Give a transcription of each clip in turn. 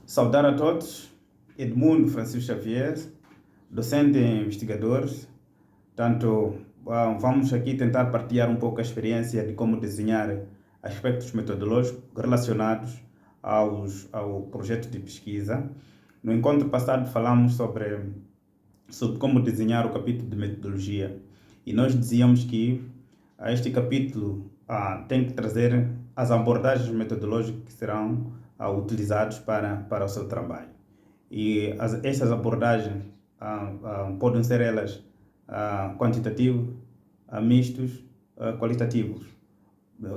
Saudar a todos, Edmundo Francisco Xavier, docente e investigador. Portanto, vamos aqui tentar partilhar um pouco a experiência de como desenhar aspectos metodológicos relacionados ao projeto de pesquisa. No encontro passado falamos sobre como desenhar o capítulo de metodologia e nós dizíamos que este capítulo tem que trazer as abordagens metodológicas que serão utilizados para o seu trabalho. E essas abordagens podem ser elas quantitativos, mistos, qualitativos.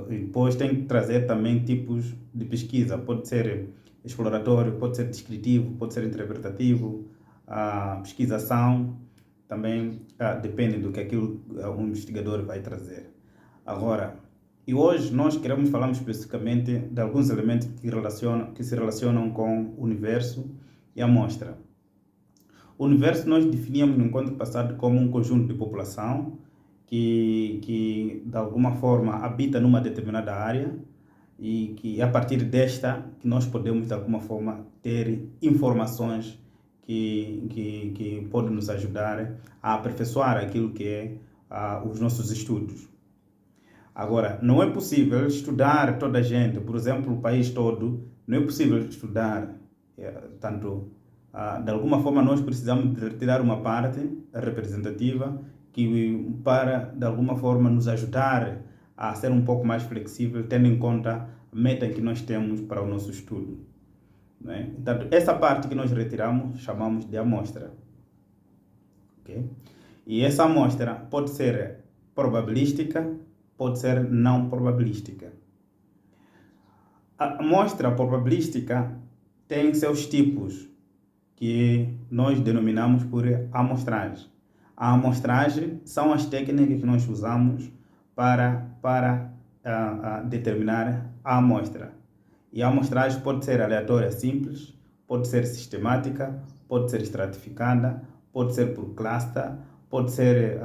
E depois tem que trazer também tipos de pesquisa, pode ser exploratório, pode ser descritivo, pode ser interpretativo, pesquisação, também depende do que aquilo um investigador vai trazer. Agora, e hoje nós queremos falar especificamente de alguns elementos que se relacionam com o universo e a amostra. O universo nós definíamos no encontro passado como um conjunto de população que de alguma forma habita numa determinada área e que a partir desta que nós podemos de alguma forma ter informações que podem nos ajudar a aperfeiçoar aquilo que é os nossos estudos. Agora, não é possível estudar toda a gente, por exemplo, o país todo, não é possível estudar tanto. De alguma forma, nós precisamos de retirar uma parte representativa para, de alguma forma, nos ajudar a ser um pouco mais flexível, tendo em conta a meta que nós temos para o nosso estudo. Não é? Então, essa parte que nós retiramos, chamamos de amostra. Okay? E essa amostra pode ser probabilística, pode ser não probabilística. A amostra probabilística tem seus tipos, que nós denominamos por amostragem. A amostragem são as técnicas que nós usamos para determinar a amostra. E a amostragem pode ser aleatória simples, pode ser sistemática, pode ser estratificada, pode ser por cluster, pode ser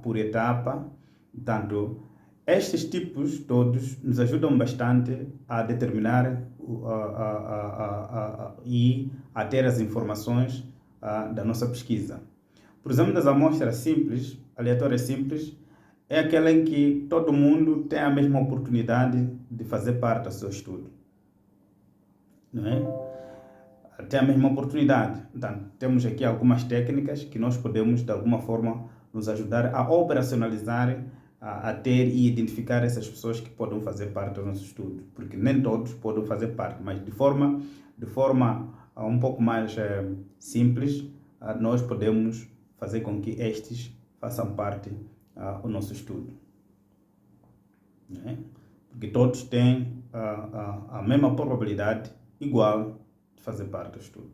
por etapa. Portanto, estes tipos todos nos ajudam bastante a determinar e a ter as informações da nossa pesquisa. Por exemplo, das amostras simples, aleatórias simples, é aquela em que todo mundo tem a mesma oportunidade de fazer parte do seu estudo. Não é? Tem a mesma oportunidade. Então, temos aqui algumas técnicas que nós podemos, de alguma forma, nos ajudar a operacionalizar, a ter e identificar essas pessoas que podem fazer parte do nosso estudo. Porque nem todos podem fazer parte, mas de forma um pouco mais simples, nós podemos fazer com que estes façam parte do nosso estudo. Não é? Porque todos têm a mesma probabilidade igual de fazer parte do estudo.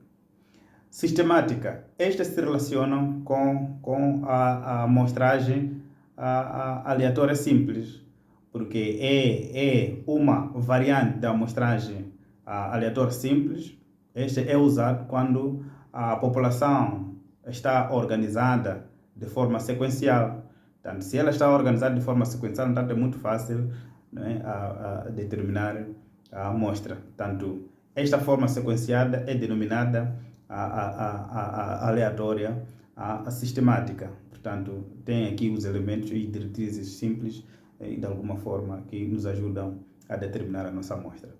Sistemática. Estas se relacionam com a amostragem aleatória simples, porque é uma variante da amostragem aleatória simples. Este é usado quando a população está organizada de forma sequencial. Portanto, se ela está organizada de forma sequencial, então é muito fácil, né, a determinar a amostra. Portanto, esta forma sequenciada é denominada aleatória, a sistemática. Portanto, tem aqui os elementos e diretrizes simples de alguma forma que nos ajudam a determinar a nossa amostra.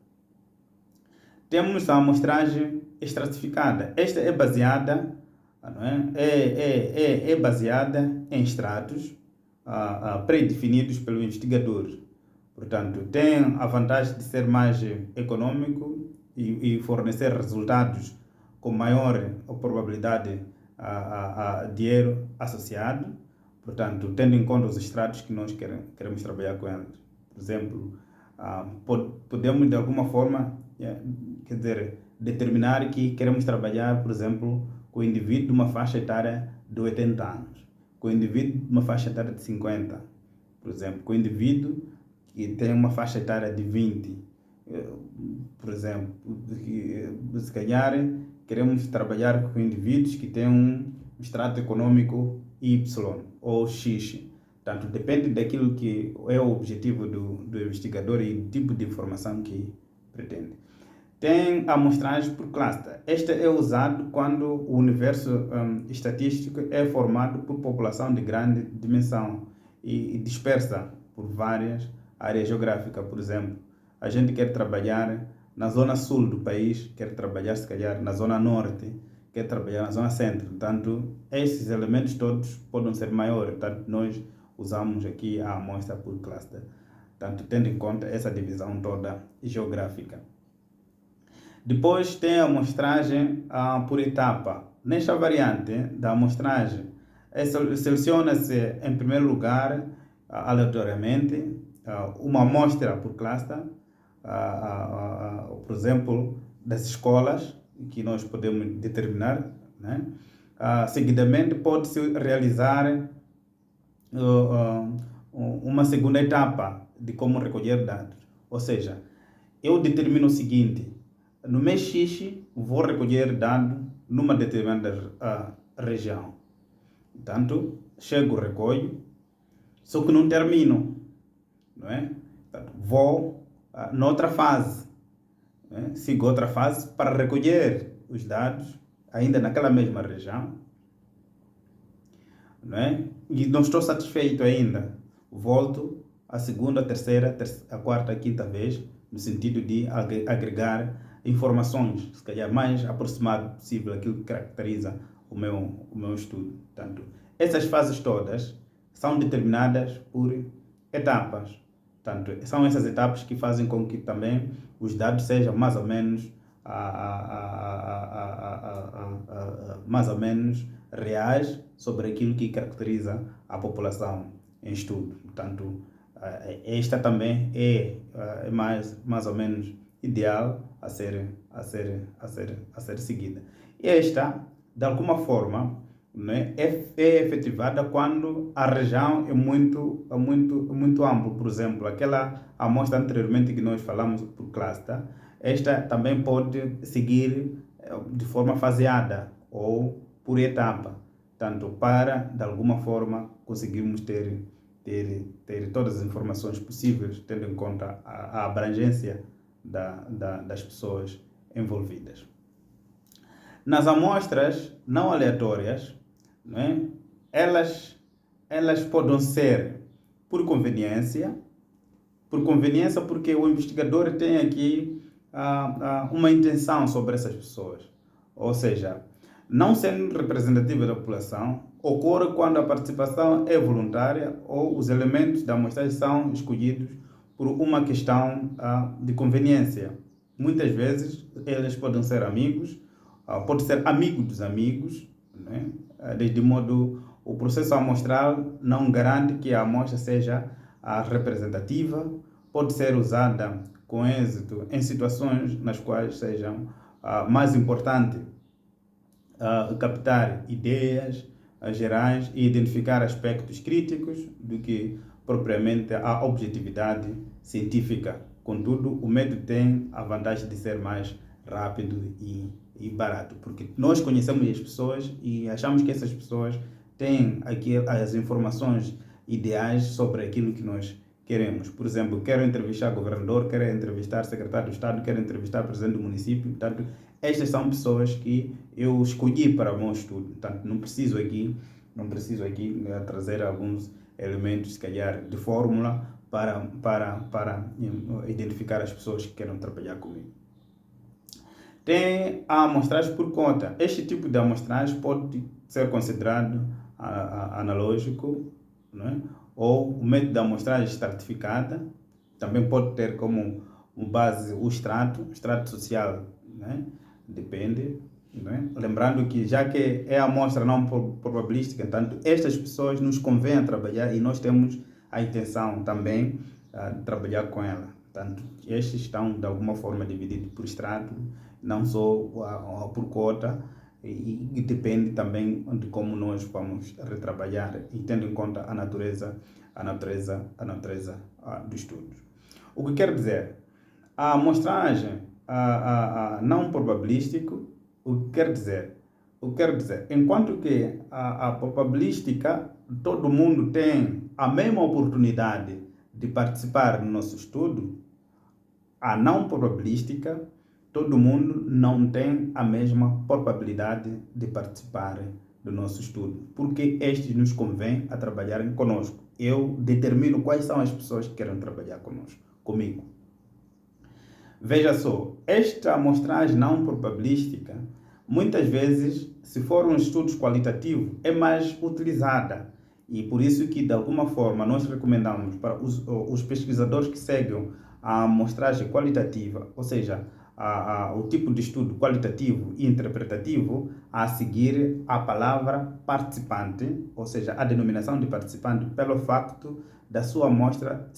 Temos a amostragem estratificada. Esta é baseada, não é? É baseada em estratos pré-definidos pelo investigador. Portanto, tem a vantagem de ser mais econômico e fornecer resultados com maior probabilidade de dinheiro associado. Portanto, tendo em conta os estratos que nós queremos trabalhar com eles. Por exemplo, podemos de alguma forma, determinar que queremos trabalhar, por exemplo, com o indivíduo de uma faixa etária de 80 anos, com o indivíduo de uma faixa etária de 50, por exemplo, com o indivíduo que tem uma faixa etária de 20, por exemplo, se calhar queremos trabalhar com indivíduos que têm um extrato econômico Y ou X. Portanto, depende daquilo que é o objetivo do investigador e do tipo de informação que pretende. Tem a amostragem por cluster. Este é usado quando o universo estatístico é formado por população de grande dimensão e dispersa por várias áreas geográficas. Por exemplo, a gente quer trabalhar na zona sul do país, quer trabalhar se calhar na zona norte, quer trabalhar na zona centro. Portanto, esses elementos todos podem ser maiores. Portanto, nós usamos aqui a amostra por cluster. Portanto, tendo em conta essa divisão toda geográfica. Depois tem a amostragem por etapa. Nesta variante da amostragem, seleciona-se em primeiro lugar, aleatoriamente, uma amostra por cluster, por exemplo, das escolas que nós podemos determinar, né? Seguidamente, pode-se realizar uma segunda etapa de como recolher dados. Ou seja, eu determino o seguinte: no mês X, vou recolher dados numa determinada região. Portanto, chego, recolho, só que não termino, não é? Portanto, vou noutra fase, não é? Sigo outra fase para recolher os dados ainda naquela mesma região, não é? E não estou satisfeito ainda. Volto a segunda, a terceira, a quarta, a quinta vez, no sentido de agregar informações, se calhar mais aproximado possível aquilo que caracteriza o meu estudo. Portanto, essas fases todas são determinadas por etapas. Portanto, são essas etapas que fazem com que também os dados sejam mais ou menos reais sobre aquilo que caracteriza a população em estudo. Portanto, esta também é mais ou menos ideal a ser seguida. Esta, de alguma forma, né, é efetivada quando a região é muito ampla. Por exemplo, aquela amostra anteriormente que nós falamos por cluster, esta também pode seguir de forma faseada ou por etapa, tanto para, de alguma forma, conseguirmos ter todas as informações possíveis, tendo em conta a abrangência das pessoas envolvidas. Nas amostras não aleatórias, né, elas podem ser por conveniência porque o investigador tem aqui uma intenção sobre essas pessoas. Ou seja, não sendo representativa da população, ocorre quando a participação é voluntária ou os elementos da amostragem são escolhidos por uma questão de conveniência. Muitas vezes eles podem ser amigos, pode ser amigo dos amigos, né? Desde modo o processo amostral não garante que a amostra seja representativa, pode ser usada com êxito em situações nas quais seja mais importante captar ideias gerais e identificar aspectos críticos do que propriamente a objetividade científica. Contudo, o método tem a vantagem de ser mais rápido e barato, porque nós conhecemos as pessoas e achamos que essas pessoas têm aqui as informações ideais sobre aquilo que nós queremos. Por exemplo, quero entrevistar governador, quero entrevistar secretário de Estado, quero entrevistar presidente do município. Portanto, estas são pessoas que eu escolhi para o meu estudo. Portanto, não preciso aqui trazer alguns elementos, se calhar, de fórmula para identificar as pessoas que queiram trabalhar comigo. Tem a amostragem por conta. Este tipo de amostragem pode ser considerado analógico, né? Ou o método de amostragem estratificada. Também pode ter como base o extrato social, né? Depende. Né? Lembrando que já que é a amostra não probabilística, portanto, estas pessoas nos convém a trabalhar e nós temos a intenção também de trabalhar com ela. Portanto, estes estão de alguma forma divididos por extrato, não só por cota, e depende também de como nós vamos retrabalhar e tendo em conta a natureza do estudo. O que quer dizer? A amostragem não probabilístico, o que quer dizer? Enquanto que a probabilística, todo mundo tem a mesma oportunidade de participar no nosso estudo, a não probabilística, todo mundo não tem a mesma probabilidade de participar do nosso estudo, porque estes nos convém a trabalharem conosco. Eu determino quais são as pessoas que querem trabalhar comigo. Veja só, esta amostragem não probabilística, muitas vezes, se for um estudo qualitativo, é mais utilizada. E por isso que, de alguma forma, nós recomendamos para os pesquisadores que seguem a amostragem qualitativa, ou seja, o tipo de estudo qualitativo e interpretativo, a seguir a palavra participante, ou seja, a denominação de participante, pelo facto da sua amostra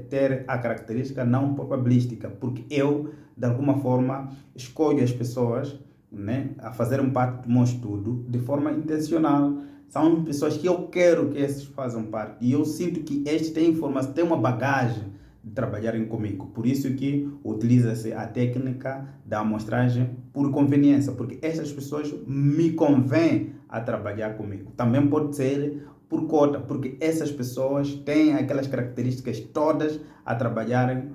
ter a característica não probabilística, porque eu, de alguma forma, escolho as pessoas, né, a fazerem parte do meu estudo de forma intencional. São pessoas que eu quero que esses façam parte, e eu sinto que estes têm informação, têm uma bagagem de trabalharem comigo. Por isso que utiliza-se a técnica da amostragem por conveniência, porque essas pessoas me convêm a trabalhar comigo. Também pode ser por cota, porque essas pessoas têm aquelas características todas a trabalharem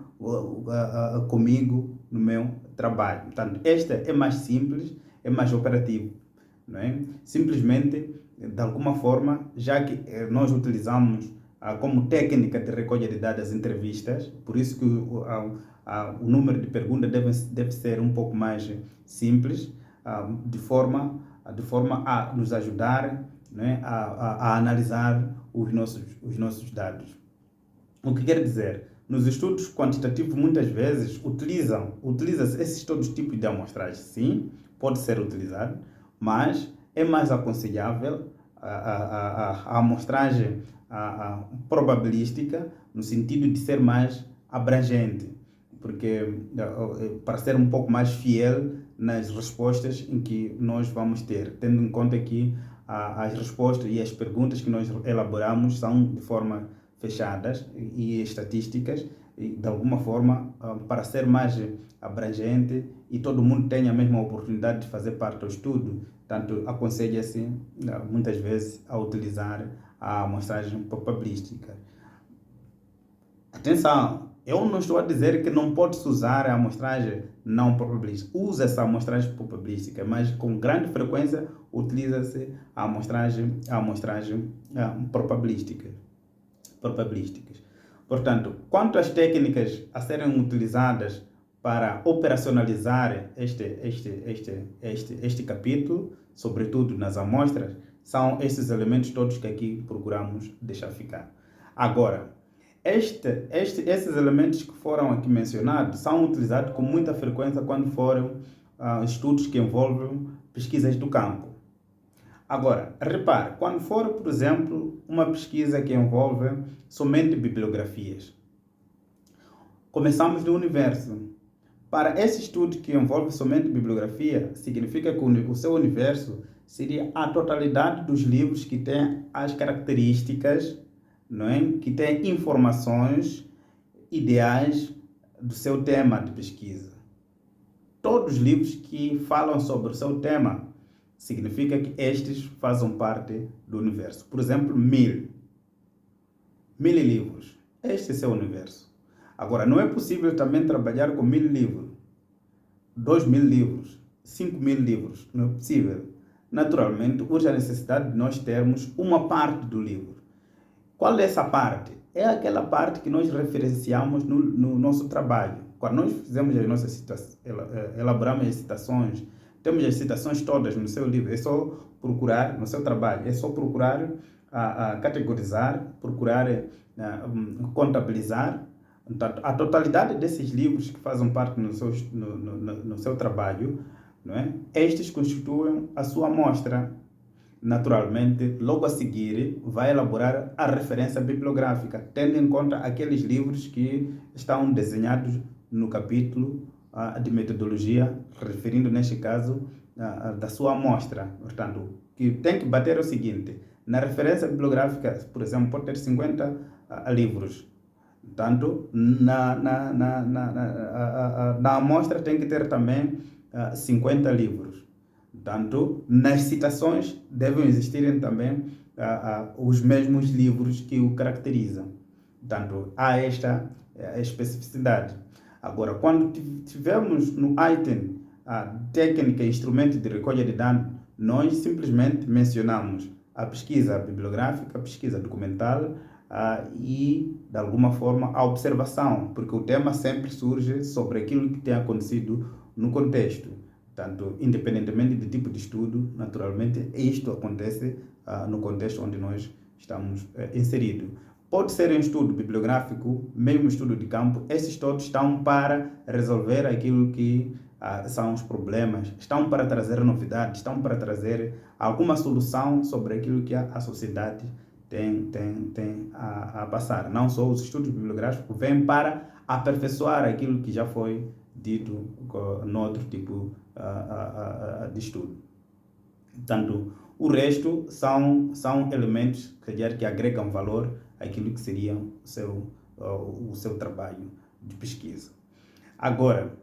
comigo no meu trabalho. Portanto, esta é mais simples, é mais operativo, não é? Simplesmente, de alguma forma, já que nós utilizamos como técnica de recolha de dados as entrevistas, por isso que o número de perguntas deve ser um pouco mais simples, de forma a nos ajudar, né, a analisar os nossos dados. O que quer dizer? Nos estudos quantitativos, muitas vezes, utiliza-se esses todos os tipos de amostragem. Sim, pode ser utilizado, mas é mais aconselhável a amostragem probabilística, no sentido de ser mais abrangente, porque para ser um pouco mais fiel nas respostas em que nós vamos ter, tendo em conta que as respostas e as perguntas que nós elaboramos são de forma fechadas e estatísticas, e de alguma forma, para ser mais abrangente e todo mundo tenha a mesma oportunidade de fazer parte do estudo, tanto aconselha-se muitas vezes a utilizar a amostragem probabilística. Atenção, eu não estou a dizer que não pode-se usar a amostragem não probabilística. Usa-se a amostragem probabilística, mas com grande frequência utiliza-se a amostragem probabilísticas. Portanto, quanto às técnicas a serem utilizadas para operacionalizar este capítulo, sobretudo nas amostras, são esses elementos todos que aqui procuramos deixar ficar. Agora, esses elementos que foram aqui mencionados são utilizados com muita frequência quando forem estudos que envolvem pesquisas do campo. Agora, repare, quando for, por exemplo, uma pesquisa que envolve somente bibliografias, começamos do universo. Para esse estudo que envolve somente bibliografia, significa que o seu universo seria a totalidade dos livros que têm as características, não é? Que têm informações ideais do seu tema de pesquisa. Todos os livros que falam sobre o seu tema, significa que estes fazem parte do universo. Por exemplo, 1000 livros. Este é o seu universo. Agora, não é possível também trabalhar com 1000 livros, 2000 livros, 5000 livros. Não é possível. Naturalmente, hoje a necessidade de nós termos uma parte do livro. Qual é essa parte? É aquela parte que nós referenciamos no nosso trabalho. Quando nós fizemos as nossas citações, elaboramos as citações, temos as citações todas no seu livro, é só procurar, no seu trabalho, é só procurar categorizar, procurar contabilizar. Então, a totalidade desses livros que fazem parte no seu trabalho, não é? Estes constituem a sua amostra. Naturalmente, logo a seguir, vai elaborar a referência bibliográfica, tendo em conta aqueles livros que estão desenhados no capítulo de metodologia, referindo neste caso da sua amostra. Portanto, que tem que bater o seguinte: na referência bibliográfica, por exemplo, pode ter 50 livros. Portanto, na amostra tem que ter também 50 livros. Portanto, nas citações devem existir também os mesmos livros que o caracterizam. Portanto, há esta especificidade. Agora, quando tivermos no item a técnica e instrumento de recolha de dados, nós simplesmente mencionamos a pesquisa bibliográfica, a pesquisa documental e, de alguma forma, a observação, porque o tema sempre surge sobre aquilo que tem acontecido no contexto. Portanto, independentemente do tipo de estudo, naturalmente, isto acontece no contexto onde nós estamos inseridos. Pode ser um estudo bibliográfico, mesmo estudo de campo, esses todos estão para resolver aquilo que são os problemas, estão para trazer novidades, estão para trazer alguma solução sobre aquilo que a sociedade tem a passar. Não só os estudos bibliográficos vêm para aperfeiçoar aquilo que já foi dito no outro tipo de estudo. Portanto, o resto são elementos que agregam valor àquilo que seria o seu trabalho de pesquisa. Agora,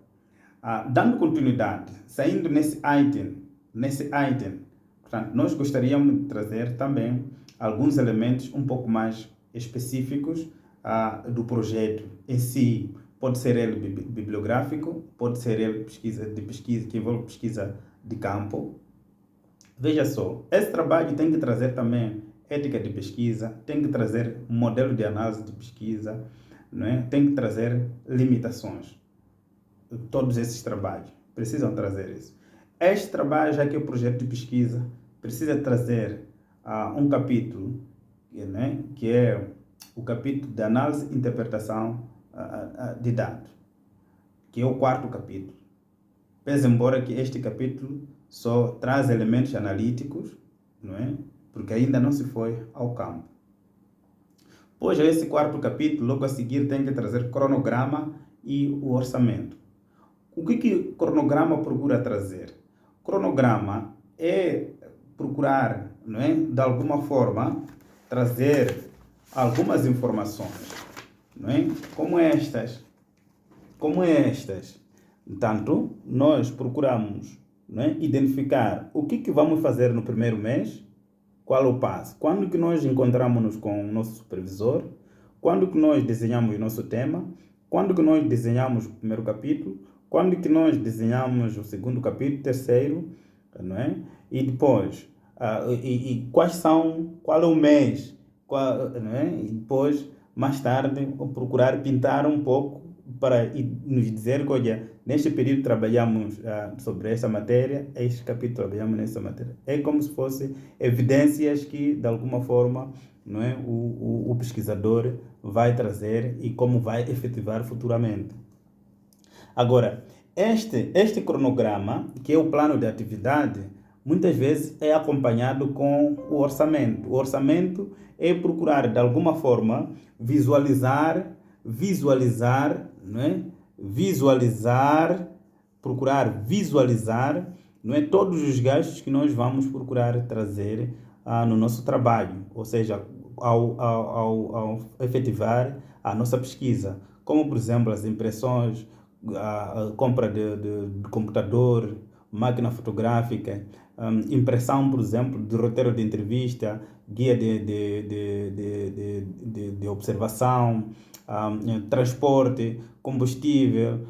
dando continuidade, saindo nesse item, portanto, nós gostaríamos de trazer também alguns elementos um pouco mais específicos do projeto em si. Pode ser ele bibliográfico, pode ser ele pesquisa que envolve pesquisa de campo. Veja só, esse trabalho tem que trazer também ética de pesquisa, tem que trazer modelo de análise de pesquisa, não é? Tem que trazer limitações. Todos esses trabalhos precisam trazer isso. Este trabalho, já que é o projeto de pesquisa, precisa trazer um capítulo, né, que é o capítulo de análise e interpretação de dados, que é o 4º capítulo. Pese embora que este capítulo só traz elementos analíticos, não é? Porque ainda não se foi ao campo. Pois esse 4º capítulo, logo a seguir, tem que trazer cronograma e o orçamento. O que o cronograma procura trazer? Cronograma é procurar, não é, de alguma forma, trazer algumas informações, não é? Como estas. Portanto, nós procuramos, não é, identificar o que vamos fazer no primeiro mês, qual é o passo, quando que nós encontramos-nos com o nosso supervisor, quando que nós desenhamos o nosso tema, quando que nós desenhamos o primeiro capítulo, quando que nós desenhamos o 2º capítulo, 3º, não é? E depois, qual é o mês, não é? E depois, mais tarde, procurar pintar um pouco para nos dizer que, olha, neste período trabalhamos sobre esta matéria, este capítulo trabalhamos nessa matéria. É como se fossem evidências que, de alguma forma, não é, o pesquisador vai trazer e como vai efetivar futuramente. Agora, este cronograma, que é o plano de atividade, muitas vezes é acompanhado com o orçamento. O orçamento é procurar, de alguma forma, visualizar, não é? Procurar visualizar, não é, todos os gastos que nós vamos procurar trazer no nosso trabalho, ou seja, ao efetivar a nossa pesquisa, como, por exemplo, as impressões, a compra de computador, máquina fotográfica, impressão, por exemplo, de roteiro de entrevista, guia de observação, transporte, combustível.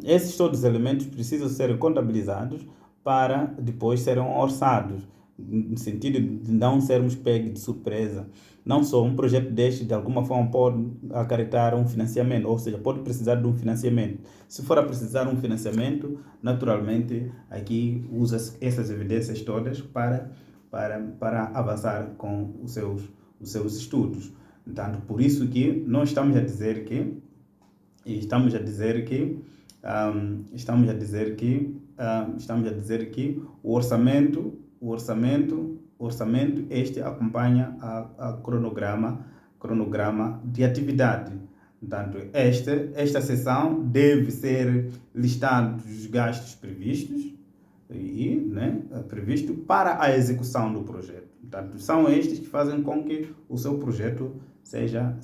Esses todos os elementos precisam ser contabilizados para depois serem orçados, no sentido de não sermos pegos de surpresa. Não só um projeto deste, de alguma forma, pode acarretar um financiamento, ou seja, pode precisar de um financiamento. Se for a precisar de um financiamento, naturalmente, aqui usa essas evidências todas para avançar com os seus estudos. Portanto, por isso que nós estamos a dizer que o orçamento este acompanha a cronograma de atividade. Portanto, esta seção deve ser listado os gastos previstos previsto para a execução do projeto. Portanto, são estes que fazem com que o seu projeto seja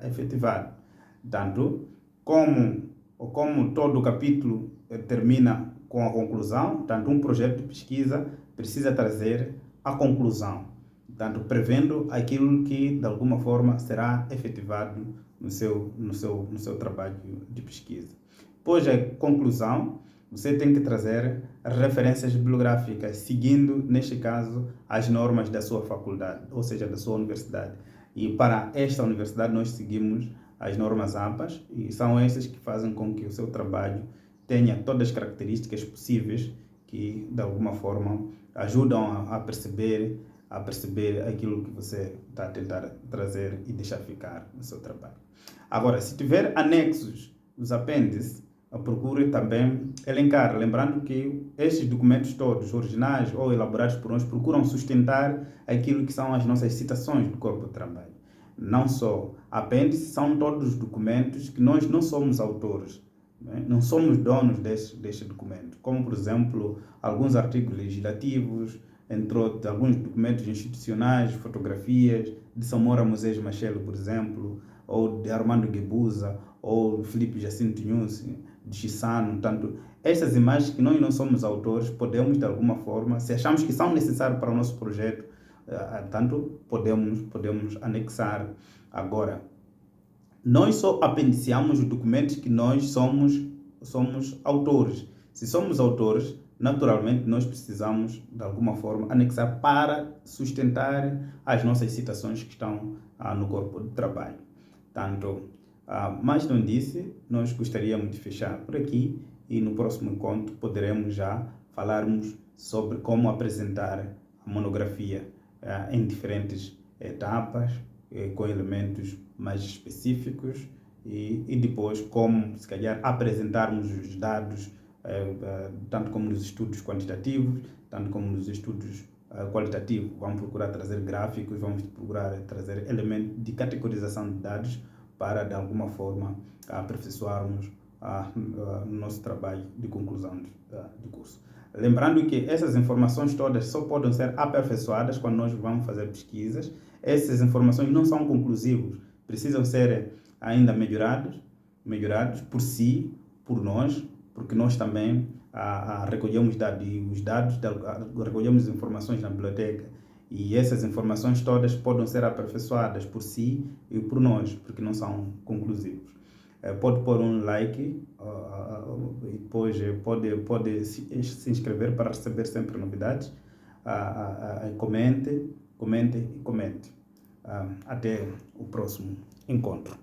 efetivado. Portanto, como todo o capítulo termina com a conclusão, portanto, um projeto de pesquisa precisa trazer a conclusão. portanto, prevendo aquilo que, de alguma forma, será efetivado no seu trabalho de pesquisa. Depois, a conclusão, você tem que trazer referências bibliográficas, seguindo, neste caso, as normas da sua faculdade, ou seja, da sua universidade. E para esta universidade nós seguimos as normas APAS, e são estas que fazem com que o seu trabalho tenha todas as características possíveis que, de alguma forma, ajudam a perceber aquilo que você está a tentar trazer e deixar ficar no seu trabalho. Agora, se tiver anexos, os apêndices, procure também elencar, lembrando que estes documentos todos, originais ou elaborados por nós, procuram sustentar aquilo que são as nossas citações do corpo de trabalho. Não só apêndices, são todos os documentos que nós não somos autores, não somos donos deste documento, como, por exemplo, alguns artigos legislativos, entre outros, alguns documentos institucionais, fotografias de Samora Moisés Machel, por exemplo, ou de Armando Guebuza, ou de Filipe Jacinto Nussi, de Chissano. Tanto estas imagens que nós não somos autores, podemos, de alguma forma, se achamos que são necessárias para o nosso projeto, tanto podemos anexar. Agora, nós só apendiciamos os documentos que nós somos autores. Se somos autores, naturalmente nós precisamos, de alguma forma, anexar para sustentar as nossas citações que estão no corpo de trabalho. Tanto, mais não disse, nós gostaríamos de fechar por aqui e no próximo encontro poderemos já falarmos sobre como apresentar a monografia em diferentes etapas, com elementos mais específicos e depois como, se calhar, apresentarmos os dados, tanto como nos estudos quantitativos, tanto como nos estudos qualitativos. Vamos procurar trazer gráficos, vamos procurar trazer elementos de categorização de dados para, de alguma forma, aperfeiçoarmos no nosso trabalho de conclusão de curso. Lembrando que essas informações todas só podem ser aperfeiçoadas quando nós vamos fazer pesquisas. Essas informações não são conclusivas, precisam ser ainda melhorados por si, por nós, porque nós também recolhemos dados, e recolhemos informações na biblioteca, e essas informações todas podem ser aperfeiçoadas por si e por nós, porque não são conclusivos. Pode pôr um like e depois pode se inscrever para receber sempre novidades. Comente e comente. Até o próximo encontro.